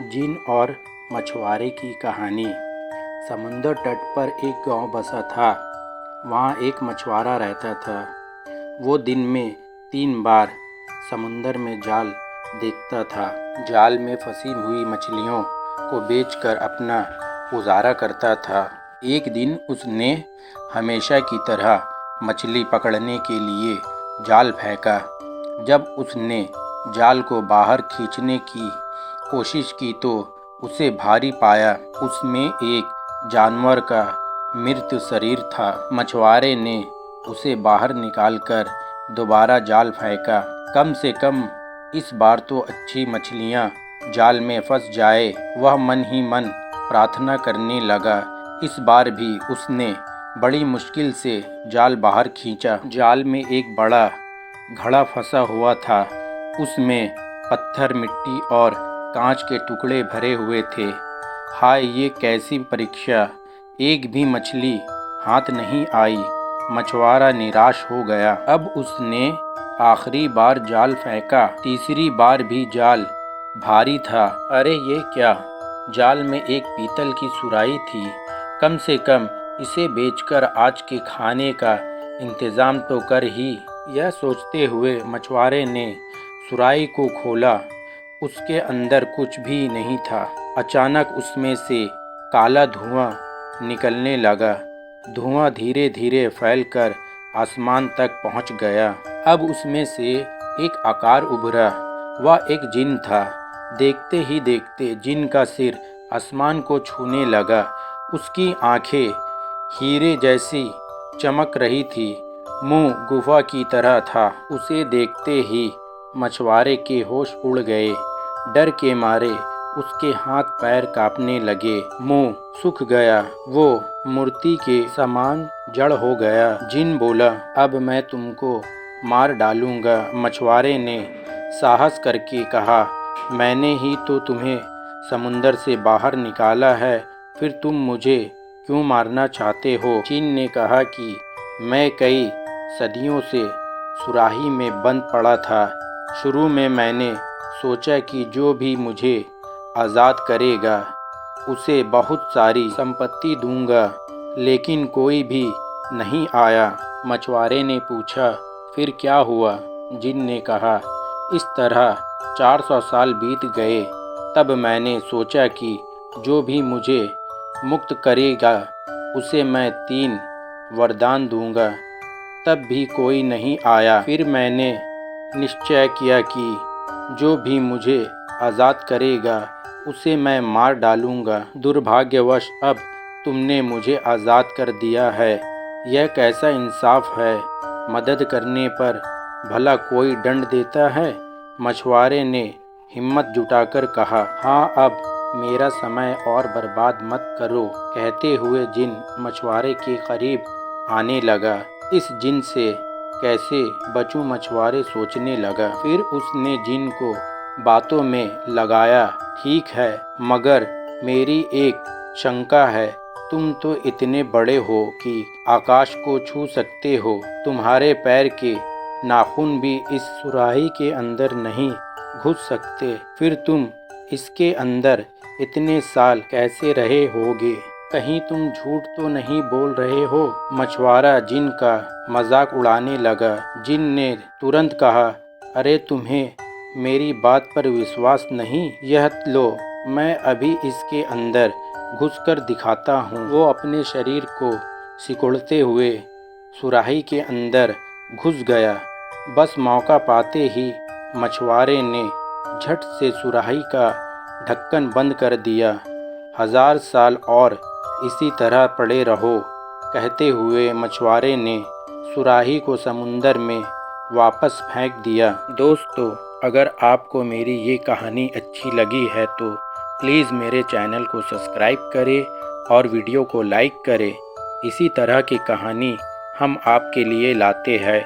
जिन और मछुआरे की कहानी। समुंदर तट पर एक गांव बसा था। वहाँ एक मछुआरा रहता था। वो दिन में 3 बार समुंदर में जाल देखता था। जाल में फंसी हुई मछलियों को बेचकर अपना गुजारा करता था। एक दिन उसने हमेशा की तरह मछली पकड़ने के लिए जाल फेंका। जब उसने जाल को बाहर खींचने की कोशिश की तो उसे भारी पाया। उसमें एक जानवर का मृत शरीर था। मछुआरे ने उसे बाहर निकालकर दोबारा जाल फेंका। कम से कम इस बार तो अच्छी मछलियां जाल में फंस जाए। वह मन ही मन प्रार्थना करने लगा। इस बार भी उसने बड़ी मुश्किल से जाल बाहर खींचा। जाल में एक बड़ा घड़ा फंसा हुआ था। उसमें पत्थर, मिट्टी और कांच के टुकड़े भरे हुए थे। हाय, ये कैसी परीक्षा! एक भी मछली हाथ नहीं आई। मछुआरा निराश हो गया। अब उसने आखिरी बार जाल फेंका। तीसरी बार भी जाल भारी था। अरे ये क्या! जाल में एक पीतल की सुराही थी। कम से कम इसे बेचकर आज के खाने का इंतजाम तो कर ही। यह सोचते हुए मछुआरे ने सुराही को खोला। उसके अंदर कुछ भी नहीं था। अचानक उसमें से काला धुआं निकलने लगा। धुआं धीरे धीरे फैलकर आसमान तक पहुंच गया। अब उसमें से एक आकार उभरा। वह एक जिन था। देखते ही देखते जिन का सिर आसमान को छूने लगा। उसकी आंखें हीरे जैसी चमक रही थी। मुंह गुफा की तरह था। उसे देखते ही मछुआरे के होश उड़ गए। डर के मारे उसके हाथ पैर कांपने लगे। मुंह सूख गया। वो मूर्ति के समान जड़ हो गया। जिन बोला, अब मैं तुमको मार डालूंगा। मछुआरे ने साहस करके कहा, मैंने ही तो तुम्हें समुंदर से बाहर निकाला है, फिर तुम मुझे क्यों मारना चाहते हो? जिन ने कहा कि मैं कई सदियों से सुराही में बंद पड़ा था। शुरू में मैंने सोचा कि जो भी मुझे आज़ाद करेगा उसे बहुत सारी संपत्ति दूंगा, लेकिन कोई भी नहीं आया। मछुआरे ने पूछा, फिर क्या हुआ? जिन ने कहा, इस तरह 400 साल बीत गए। तब मैंने सोचा कि जो भी मुझे मुक्त करेगा उसे मैं 3 वरदान दूंगा। तब भी कोई नहीं आया। फिर मैंने निश्चय किया कि जो भी मुझे आज़ाद करेगा उसे मैं मार डालूंगा। दुर्भाग्यवश अब तुमने मुझे आज़ाद कर दिया है। यह कैसा इंसाफ है? मदद करने पर भला कोई दंड देता है? मछुआरे ने हिम्मत जुटाकर कहा, हाँ, अब मेरा समय और बर्बाद मत करो। कहते हुए जिन मछुआरे के करीब आने लगा। इस जिन से कैसे बचूं? मछुआरे सोचने लगा। फिर उसने जिन को बातों में लगाया, ठीक है, मगर मेरी एक शंका है। तुम तो इतने बड़े हो कि आकाश को छू सकते हो। तुम्हारे पैर के नाखून भी इस सुराही के अंदर नहीं घुस सकते। फिर तुम इसके अंदर इतने साल कैसे रहे होगे? कहीं तुम झूठ तो नहीं बोल रहे हो? मछुआरा जिन का मजाक उड़ाने लगा। जिन ने तुरंत कहा, अरे तुम्हें मेरी बात पर विश्वास नहीं? यह लो, मैं अभी इसके अंदर घुसकर दिखाता हूँ। वो अपने शरीर को सिकुड़ते हुए सुराही के अंदर घुस गया। बस मौका पाते ही मछुआरे ने झट से सुराही का ढक्कन बंद कर दिया। 1000 साल और इसी तरह पड़े रहो, कहते हुए मछुआरे ने सुराही को समुंदर में वापस फेंक दिया। दोस्तों, अगर आपको मेरी ये कहानी अच्छी लगी है तो प्लीज़ मेरे चैनल को सब्सक्राइब करें और वीडियो को लाइक करें। इसी तरह की कहानी हम आपके लिए लाते हैं।